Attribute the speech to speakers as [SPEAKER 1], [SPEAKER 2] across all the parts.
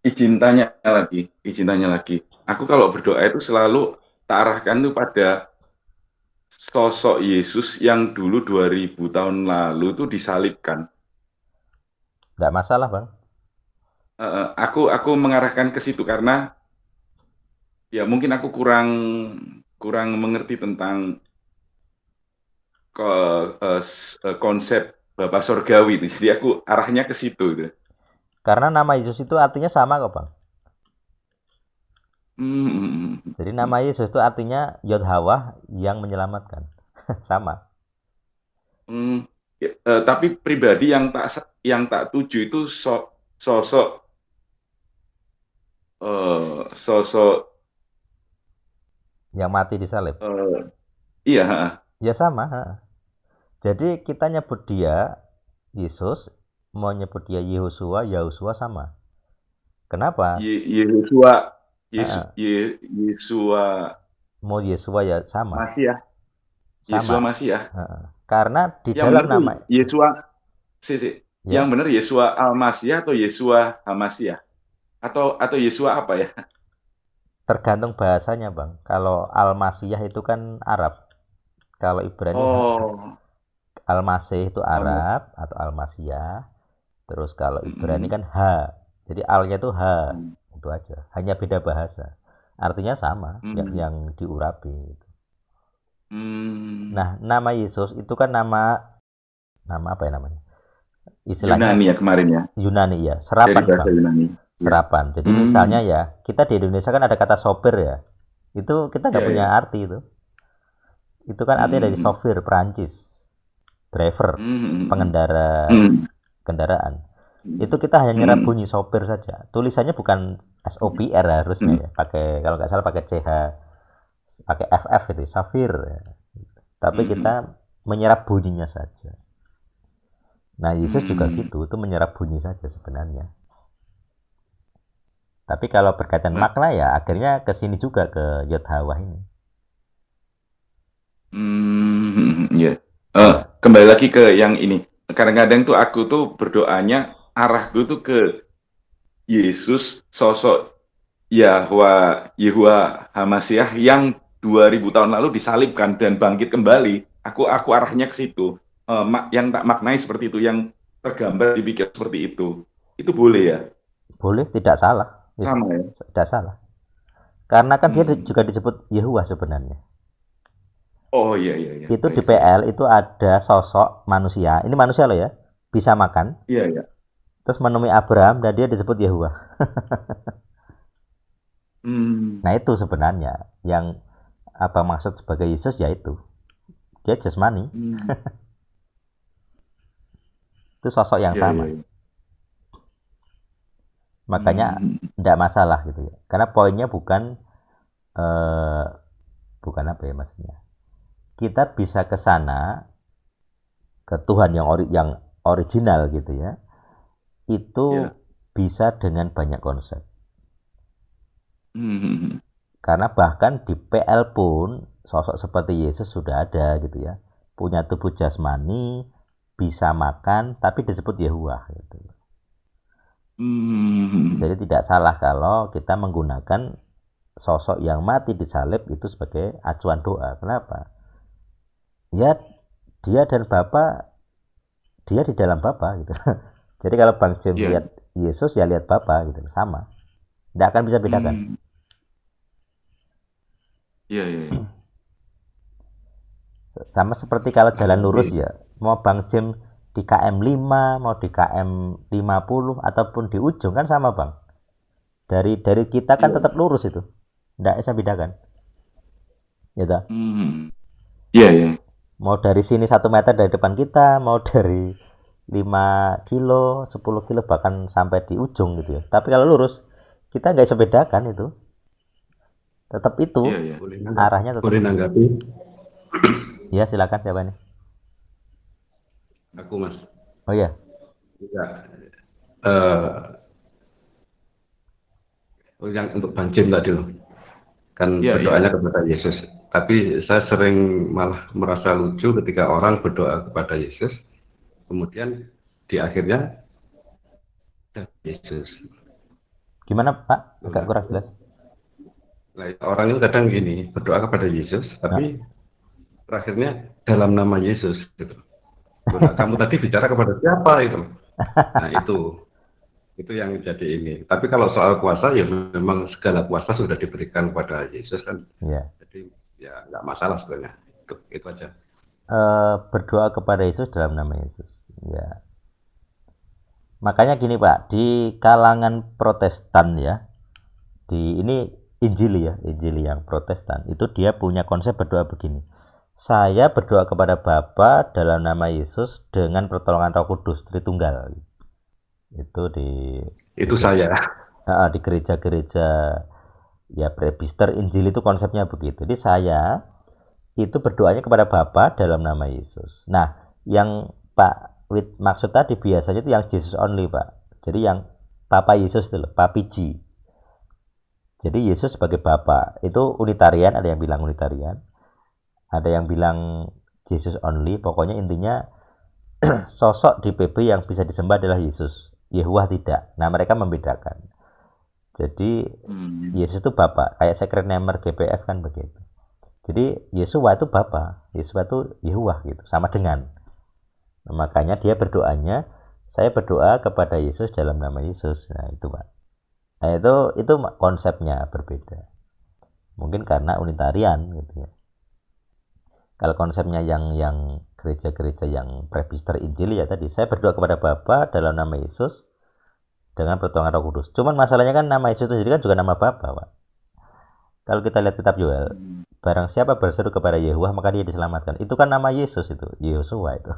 [SPEAKER 1] izin tanya lagi. Aku kalau berdoa itu selalu tak arahkan tuh pada sosok Yesus yang dulu 2000 tahun lalu tuh disalibkan.
[SPEAKER 2] Nggak masalah bang.
[SPEAKER 1] Aku mengarahkan ke situ karena ya mungkin aku kurang kurang mengerti tentang konsep Bapak Sorgawi itu. Jadi aku arahnya ke situ gitu.
[SPEAKER 2] Karena nama Yesus itu artinya sama kok bang.
[SPEAKER 1] Hmm, hmm, hmm,
[SPEAKER 2] Jadi
[SPEAKER 1] hmm.
[SPEAKER 2] nama Yesus itu artinya Yod Hawah yang menyelamatkan. Sama.
[SPEAKER 1] Hmm, tapi pribadi yang tak tuju itu sosok sosok
[SPEAKER 2] Yang mati di salib.
[SPEAKER 1] eh, iya,
[SPEAKER 2] Ya sama. Jadi kita nyebut dia Yesus, mau nyebut dia Yehosua, Yahusua sama. Kenapa?
[SPEAKER 1] Yesua
[SPEAKER 2] Heeh.
[SPEAKER 1] Yesua
[SPEAKER 2] Mau Yesua ya sama,
[SPEAKER 1] masih ya, Yesua
[SPEAKER 2] sama.
[SPEAKER 1] masih ya.
[SPEAKER 2] Heeh. Karena di
[SPEAKER 1] Yang
[SPEAKER 2] dalam
[SPEAKER 1] benar tuh
[SPEAKER 2] nama,
[SPEAKER 1] Yesua sih. Yang
[SPEAKER 2] ya,
[SPEAKER 1] benar Yesua Al-Masih atau Yesua Hamasiah atau Yesua apa ya?
[SPEAKER 2] tergantung bahasanya bang. Kalau Al-Masiyah itu kan Arab, kalau Ibrani
[SPEAKER 1] Oh,
[SPEAKER 2] Al-Masih itu
[SPEAKER 1] Al-Mas.
[SPEAKER 2] Arab atau Al-Masiyah. Terus kalau Ibrani
[SPEAKER 1] Mm-mm.
[SPEAKER 2] kan H, jadi alnya itu H,
[SPEAKER 1] Mm.
[SPEAKER 2] itu aja. Hanya beda bahasa. Artinya sama,
[SPEAKER 1] Mm.
[SPEAKER 2] yang diurapi.
[SPEAKER 1] Hmm.
[SPEAKER 2] Nah, nama Yesus itu kan nama nama apa ya namanya? Istilahnya
[SPEAKER 1] Yunani ya kemarin ya,
[SPEAKER 2] Yunani ya,
[SPEAKER 1] dari
[SPEAKER 2] serapan
[SPEAKER 1] bahasa
[SPEAKER 2] bang.
[SPEAKER 1] Yunani. Ya.
[SPEAKER 2] Serapan. Jadi misalnya
[SPEAKER 1] Hmm.
[SPEAKER 2] ya, kita di Indonesia kan ada kata sopir ya. Itu kita nggak
[SPEAKER 1] Ya,
[SPEAKER 2] punya
[SPEAKER 1] ya.
[SPEAKER 2] arti itu. Itu kan artinya dari
[SPEAKER 1] Hmm.
[SPEAKER 2] sopir Perancis, driver,
[SPEAKER 1] Hmm.
[SPEAKER 2] pengendara
[SPEAKER 1] Hmm.
[SPEAKER 2] kendaraan.
[SPEAKER 1] Hmm.
[SPEAKER 2] Itu kita hanya nyerap
[SPEAKER 1] Hmm.
[SPEAKER 2] bunyi sopir saja. Tulisannya bukan SOPR harusnya
[SPEAKER 1] Hmm.
[SPEAKER 2] ya. Pakai kalau nggak salah pakai CH, pakai FF itu, Safir. Ya. Tapi
[SPEAKER 1] Hmm.
[SPEAKER 2] kita menyerap bunyinya saja. Nah, Yesus juga
[SPEAKER 1] Hmm.
[SPEAKER 2] gitu, itu menyerap bunyi saja sebenarnya. Tapi kalau berkaitan
[SPEAKER 1] Nah,
[SPEAKER 2] makna ya akhirnya ke sini juga ke Yod Hawah ini.
[SPEAKER 1] ya.
[SPEAKER 2] Iya.
[SPEAKER 1] Kembali lagi ke yang ini. Kadang-kadang tuh aku tuh berdoanya arahku tuh ke Yesus sosok Yahwa Hamasiah yang 2000 tahun lalu disalibkan dan bangkit kembali. Aku arahnya ke situ. Yang tak maknai seperti itu, yang tergambar dibikin seperti itu. Itu boleh ya?
[SPEAKER 2] Boleh, tidak salah. Yes,
[SPEAKER 1] Sama ya?
[SPEAKER 2] tidak salah. Karena kan dia
[SPEAKER 1] Hmm.
[SPEAKER 2] juga disebut Yehuwa sebenarnya.
[SPEAKER 1] Oh, iya, iya, iya.
[SPEAKER 2] Itu di
[SPEAKER 1] Baik, baik.
[SPEAKER 2] PL itu ada sosok manusia. Ini manusia loh ya. Bisa makan.
[SPEAKER 1] Iya, iya.
[SPEAKER 2] Terus menemui Abraham dan dia disebut Yehuwa.
[SPEAKER 1] Hmm.
[SPEAKER 2] Nah itu sebenarnya yang apa maksud sebagai Yesus ya itu. Dia jasmani.
[SPEAKER 1] Hmm.
[SPEAKER 2] Itu sosok yang
[SPEAKER 1] Iya, iya,
[SPEAKER 2] sama.
[SPEAKER 1] iya.
[SPEAKER 2] Makanya
[SPEAKER 1] Hmm.
[SPEAKER 2] tidak masalah gitu ya. Karena poinnya bukan eh, bukan apa ya maksudnya. Kita bisa ke sana ke Tuhan yang original gitu ya. Itu
[SPEAKER 1] Iya.
[SPEAKER 2] bisa dengan banyak konsep.
[SPEAKER 1] Hmm.
[SPEAKER 2] Karena bahkan di PL pun sosok seperti Yesus sudah ada gitu ya. Punya tubuh jasmani, bisa makan, tapi disebut Yehuwah gitu.
[SPEAKER 1] Hmm.
[SPEAKER 2] Jadi tidak salah kalau kita menggunakan sosok yang mati di salib itu sebagai acuan doa. Kenapa? Ya dia dan Bapa, dia di dalam Bapa gitu. Jadi kalau Bang Jim
[SPEAKER 1] Iya.
[SPEAKER 2] lihat Yesus ya lihat Bapa gitu, sama. Tidak akan bisa bedakan.
[SPEAKER 1] Hmm. Iya, iya, iya.
[SPEAKER 2] Sama seperti kalau jalan lurus
[SPEAKER 1] Berarti,
[SPEAKER 2] ya, mau Bang Jim di KM 5, mau di KM 50 ataupun di ujung kan sama Bang. Dari kita kan tetap
[SPEAKER 1] iya.
[SPEAKER 2] lurus itu. Tidak bisa bedakan. Gitu.
[SPEAKER 1] Hmm. Iya, iya.
[SPEAKER 2] Mau dari sini 1 meter dari depan kita, mau dari 5 kilo, 10 kilo bahkan sampai di ujung gitu ya. Tapi kalau lurus kita nggak bisa bedakan itu. Tetap itu
[SPEAKER 1] Iya, iya.
[SPEAKER 3] Boleh nanggapi?
[SPEAKER 2] arahnya tetap
[SPEAKER 3] Boleh
[SPEAKER 2] itu.
[SPEAKER 3] nanggapi?
[SPEAKER 2] Ya silakan siapa nih?
[SPEAKER 3] Aku mas.
[SPEAKER 2] Oh iya.
[SPEAKER 3] Ya, yang untuk Bang Jim tadi loh, kan
[SPEAKER 1] Iya, iya.
[SPEAKER 3] berdoanya kepada Yesus. Tapi saya sering malah merasa lucu ketika orang berdoa kepada Yesus, kemudian di akhirnya Yesus.
[SPEAKER 2] Gimana Pak? Agak
[SPEAKER 3] Nah,
[SPEAKER 2] kurang jelas.
[SPEAKER 3] nah, orang itu kadang gini, berdoa kepada Yesus,
[SPEAKER 2] Nah,
[SPEAKER 3] tapi terakhirnya dalam nama Yesus gitu. Loh, nah, kamu tadi bicara kepada siapa itu? Nah, itu yang jadi ini. Tapi kalau soal kuasa ya memang segala kuasa sudah diberikan kepada Yesus kan.
[SPEAKER 2] ya.
[SPEAKER 3] Jadi ya nggak masalah sebenarnya. Itu aja.
[SPEAKER 2] Berdoa kepada Yesus dalam nama Yesus. Ya. Makanya gini Pak, di kalangan Protestan ya, di ini Injil yang Protestan, itu dia punya konsep berdoa begini. Saya berdoa kepada Bapa dalam nama Yesus dengan pertolongan Roh Kudus Tritunggal. Itu
[SPEAKER 3] Itu saya.
[SPEAKER 2] di gereja-gereja ya Presbiter Injil itu konsepnya begitu. Jadi saya itu berdoanya kepada Bapa dalam nama Yesus. Nah, yang Pak Wid maksud tadi biasanya itu yang Jesus only, Pak. Jadi yang Papa Yesus itu loh, Papi G. Jadi Yesus sebagai Bapa. Itu Unitarian, ada yang bilang Unitarian. Ada yang bilang Jesus only. Pokoknya intinya sosok di PB yang bisa disembah adalah Yesus. Yehuwah tidak. Nah, mereka membedakan. Jadi Yesus itu Bapa. Kayak Secret Namer GPF kan begitu. Jadi Yesua itu Bapa, Yesua itu Yehuwah gitu, sama dengan. Nah, makanya dia berdoanya, saya berdoa kepada Yesus dalam nama Yesus. Nah, itu Pak. Nah, itu konsepnya berbeda. Mungkin karena Unitarian gitu ya. Kalau konsepnya yang gereja-gereja yang Presbiter Injil ya tadi, saya berdoa kepada Bapa dalam nama Yesus dengan pertolongan Roh Kudus. Cuman masalahnya kan nama Yesus itu sendiri kan juga nama Bapa, Pak. Kalau kita lihat kitab Yoel, barang siapa berseru kepada Yehuwah maka dia diselamatkan. Itu kan nama Yesus itu, Yehosua itu.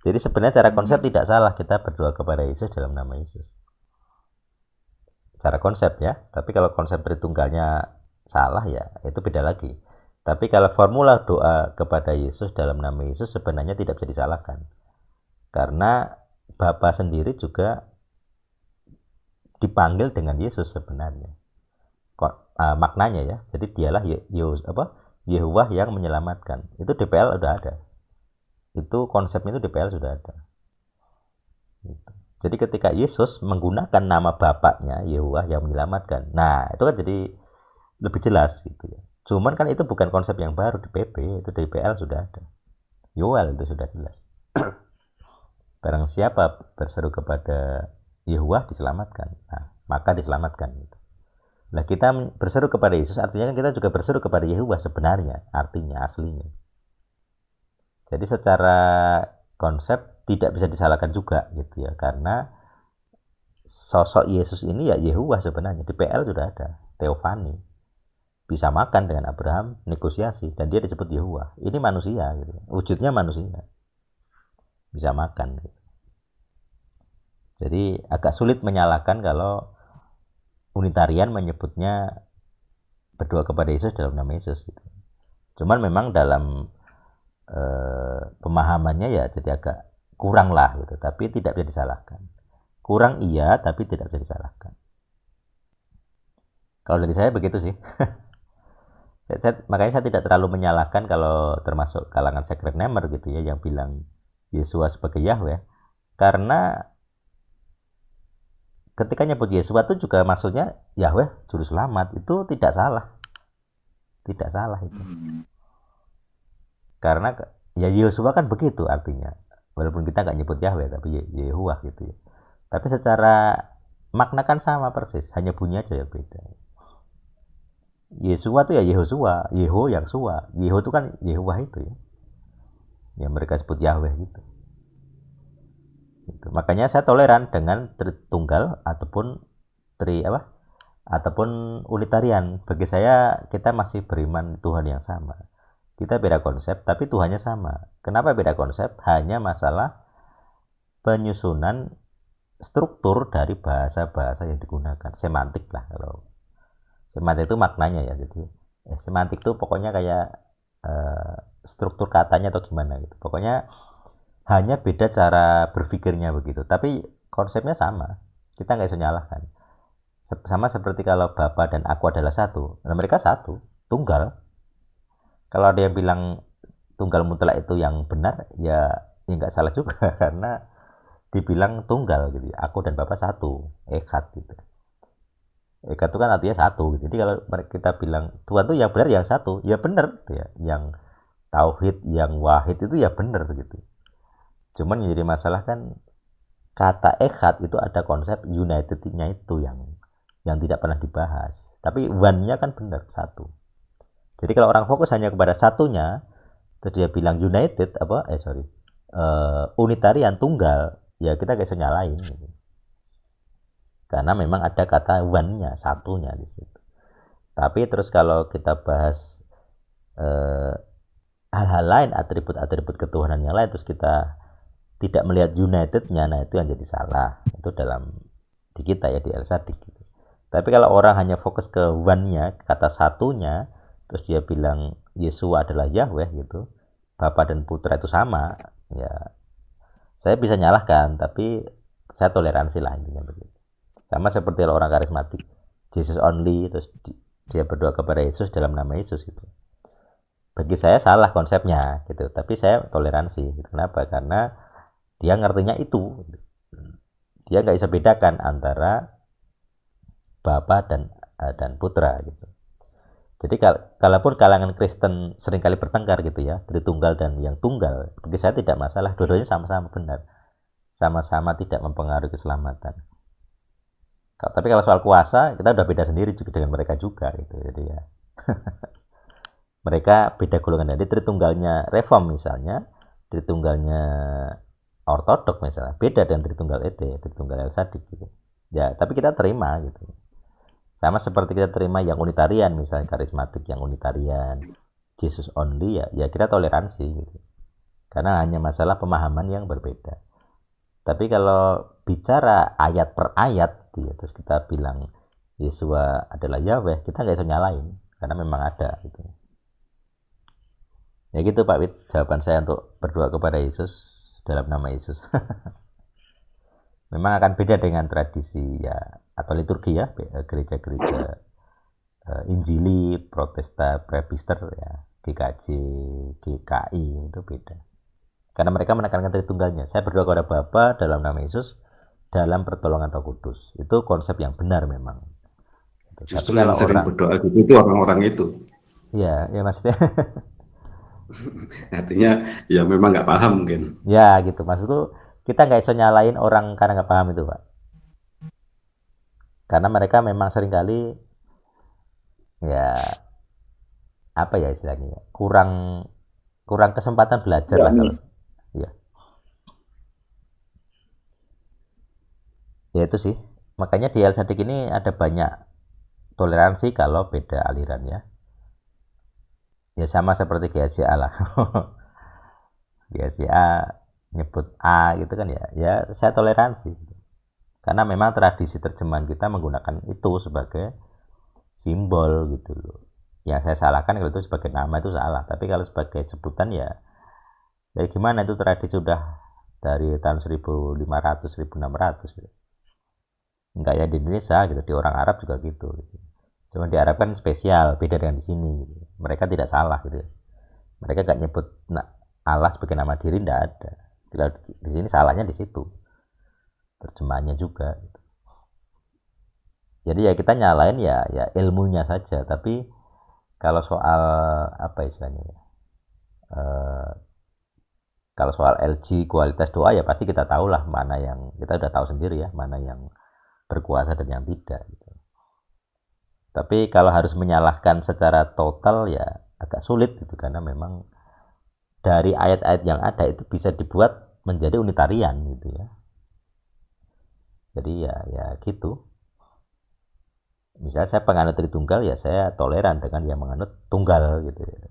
[SPEAKER 2] Jadi sebenarnya cara konsep tidak salah kita berdoa kepada Yesus dalam nama Yesus. Cara konsep ya, tapi kalau konsep Tritunggalnya salah ya itu beda lagi. Tapi kalau formula doa kepada Yesus dalam nama Yesus sebenarnya tidak bisa disalahkan. Karena Bapa sendiri juga dipanggil dengan Yesus sebenarnya. Maknanya ya, jadi dialah Yehuwah yang menyelamatkan. Itu DPL udah ada, itu konsepnya itu DPL sudah ada gitu. Jadi ketika Yesus menggunakan nama Bapaknya Yehuwah yang menyelamatkan, nah itu kan jadi lebih jelas gitu ya. Cuman kan itu bukan konsep yang baru di PP, itu DPL sudah ada, Yoel itu sudah jelas. Barang siapa berseru kepada Yehuwah diselamatkan, nah maka diselamatkan gitu. Nah, kita berseru kepada Yesus artinya kan kita juga berseru kepada Yehuwah sebenarnya, artinya aslinya. Jadi secara konsep tidak bisa disalahkan juga gitu ya, karena sosok Yesus ini ya Yehuwah sebenarnya. Di PL sudah ada Teofani, bisa makan dengan Abraham, negosiasi, dan dia disebut Yehuwah. Ini manusia gitu, wujudnya manusia, bisa makan gitu. Jadi agak sulit menyalahkan kalau Unitarian menyebutnya berdoa kepada Yesus dalam nama Yesus gitu. Cuman memang dalam pemahamannya ya jadi agak kurang lah gitu, tapi tidak bisa disalahkan. Kurang iya, tapi tidak bisa disalahkan. Kalau dari saya begitu sih. Makanya saya tidak terlalu menyalahkan kalau termasuk kalangan Secret Namer gitu ya yang bilang Yesua sebagai Yahweh, karena ketika nyebut Yesua itu juga maksudnya Yahweh juru selamat, itu tidak salah itu. Karena ya Yesua kan begitu artinya, walaupun kita nggak nyebut Yahweh tapi Yehuwah gitu ya. Tapi secara makna kan sama persis, hanya bunyi aja ya beda. Yesua itu ya Yehosua, Yeho yang Sua, Yeho itu kan Yehuwah itu ya, yang mereka sebut Yahweh gitu. Makanya saya toleran dengan Tritunggal ataupun ataupun Unitarian. Bagi saya kita masih beriman Tuhan yang sama. Kita beda konsep tapi Tuhannya sama. Kenapa beda konsep? Hanya masalah penyusunan struktur dari bahasa-bahasa yang digunakan. Semantik lah, kalau semantik itu maknanya ya. Jadi semantik itu pokoknya kayak struktur katanya atau gimana gitu. Pokoknya hanya beda cara berpikirnya begitu, tapi konsepnya sama. Kita nggak bisa nyalahkan. Sama seperti kalau Bapa dan Aku adalah satu, nah mereka satu, tunggal. Kalau ada yang bilang tunggal mutlak itu yang benar, ya nggak salah juga karena dibilang tunggal gitu. Aku dan Bapa satu, echad gitu. Eka itu kan artinya satu gitu. Jadi kalau kita bilang Tuhan itu yang benar yang satu, ya benar gitu ya. Yang tauhid, yang wahid itu ya benar gitu. Cuman yang jadi masalah kan kata echad itu ada konsep unitednya itu yang tidak pernah dibahas. Tapi one-nya kan benar satu. Jadi kalau orang fokus hanya kepada satunya, terus dia bilang united unitarian tunggal, ya kita gak bisa nyalain gitu. Karena memang ada kata one-nya, satunya di situ. Tapi terus kalau kita bahas hal-hal lain, atribut-atribut ketuhanan yang lain, terus kita tidak melihat unitednya, nah itu yang jadi salah. Itu dalam di kita ya, di El-Sadik gitu. Tapi kalau orang hanya fokus ke one-nya, kata satunya, terus dia bilang Yesua adalah Yahweh gitu, Bapa dan Putra itu sama, ya saya bisa nyalahkan, tapi saya toleransi lah intinya begitu. Sama seperti orang karismatik, Jesus only, terus dia berdoa kepada Yesus dalam nama Yesus gitu. Bagi saya salah konsepnya gitu, tapi saya toleransi. Kenapa? Karena dia ngertinya itu, dia nggak bisa bedakan antara Bapa dan Putra gitu. Jadi kalaupun kalangan Kristen seringkali bertengkar gitu ya, Tritunggal dan yang tunggal, bagi saya tidak masalah, dua-duanya sama-sama benar, sama-sama tidak mempengaruhi keselamatan. Tapi kalau soal kuasa, kita udah beda sendiri juga dengan mereka juga gitu. Jadi ya mereka beda golongan. Jadi Tritunggalnya Reform misalnya, Tritunggalnya Ortodok misalnya, beda dengan Tritunggal Tritunggal El-Sadik gitu. Ya, tapi kita terima gitu. Sama seperti kita terima yang unitarian, misalnya karismatik yang unitarian, Jesus only, ya kita toleransi gitu. Karena hanya masalah pemahaman yang berbeda. Tapi kalau bicara ayat per ayat, ya, terus kita bilang Yesua adalah Yahweh, kita nggak bisa nyalain, karena memang ada gitu. Ya gitu Pak Wid, jawaban saya untuk berdoa kepada Yesus dalam nama Yesus. Memang akan beda dengan tradisi ya atau liturgi ya, gereja-gereja Injili, Protestan, Presbiter ya, GKJ, GKI itu beda. Karena mereka menekankan Tritunggalnya. Saya berdoa kepada Bapa dalam nama Yesus dalam pertolongan Roh Kudus. Itu konsep yang benar memang.
[SPEAKER 3] Justru yang sering berdoa gitu itu orang-orang itu.
[SPEAKER 2] Ya maksudnya.
[SPEAKER 3] Artinya ya memang nggak paham mungkin.
[SPEAKER 2] Ya gitu, maksudku kita nggak bisa nyalain orang karena nggak paham itu Pak. Karena mereka memang seringkali ya apa ya istilahnya, kurang kesempatan belajar lah kalau ya itu sih. Makanya di El-Sadik ini ada banyak toleransi kalau beda aliran ya. Ya sama seperti GSCA lah. GSCA nyebut A gitu kan ya saya toleransi. Karena memang tradisi terjemahan kita menggunakan itu sebagai simbol gitu loh. Yang saya salahkan kalau itu sebagai nama itu salah. Tapi kalau sebagai sebutan ya gimana, itu tradisi sudah dari tahun 1500 1600 gitu. Enggak ya di Indonesia gitu, di orang Arab juga gitu. Cuma di Arab kan spesial, beda dengan di sini gitu. Mereka tidak salah gitu. Mereka gak nyebut Allah sebagai nama diri, enggak ada. Di sini salahnya di situ. Terjemahannya juga gitu. Jadi ya kita nyalain ya ilmunya saja, tapi kalau soal apa istilahnya ya, kalau soal LG kualitas doa ya pasti kita tahu lah mana yang kita udah tahu sendiri ya, mana yang berkuasa dan yang tidak gitu. Tapi kalau harus menyalahkan secara total ya agak sulit gitu, karena memang dari ayat-ayat yang ada itu bisa dibuat menjadi unitarian gitu ya. Jadi ya gitu. Misalnya saya penganut Tritunggal ya saya toleran dengan yang menganut tunggal gitu ya.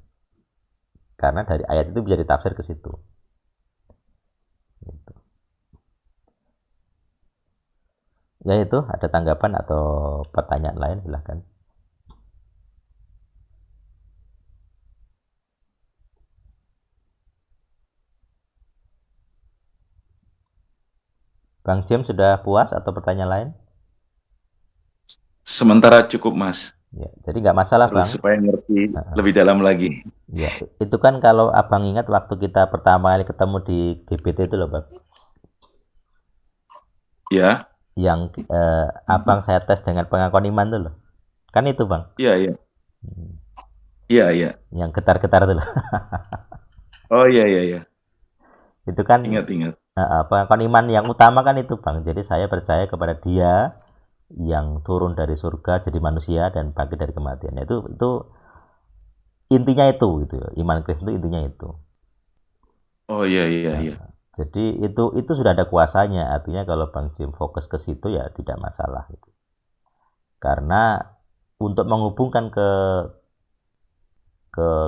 [SPEAKER 2] Karena dari ayat itu bisa ditafsir ke situ. Gitu. Ya itu, ada tanggapan atau pertanyaan lain silahkan. Bang James sudah puas atau pertanyaan lain?
[SPEAKER 1] Sementara cukup Mas.
[SPEAKER 2] Ya, jadi nggak masalah Bang.
[SPEAKER 1] Supaya ngerti lebih dalam lagi.
[SPEAKER 2] Ya, itu kan kalau Abang ingat waktu kita pertama kali ketemu di GBT itu loh Bang.
[SPEAKER 1] Ya.
[SPEAKER 2] yang abang saya tes dengan pengakuan iman tuh loh, kan itu bang.
[SPEAKER 1] Iya, iya. Iya, iya.
[SPEAKER 2] Yang getar-getar tuh loh.
[SPEAKER 1] Oh, iya, iya, iya.
[SPEAKER 2] Itu kan
[SPEAKER 1] Ingat-ingat.
[SPEAKER 2] pengakuan iman yang utama kan itu bang. Jadi saya percaya kepada Dia yang turun dari surga jadi manusia dan bangkit dari kematian. Itu intinya itu gitu ya. Iman Kristen itu intinya itu.
[SPEAKER 1] Oh, iya, iya, iya.
[SPEAKER 2] Jadi itu sudah ada kuasanya. Artinya kalau Bang Jim fokus ke situ ya tidak masalah gitu. Karena untuk menghubungkan ke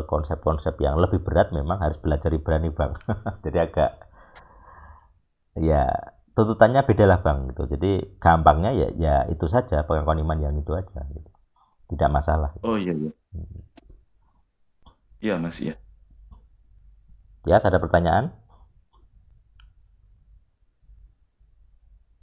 [SPEAKER 2] konsep-konsep yang lebih berat memang harus belajar Ibrani bang. Jadi agak ya tuntutannya beda lah bang gitu. Jadi gampangnya ya itu saja pengakuan iman yang itu aja gitu. Tidak masalah.
[SPEAKER 1] Oh, iya, iya. Iya, Mas, ya.
[SPEAKER 2] Ya, ada pertanyaan?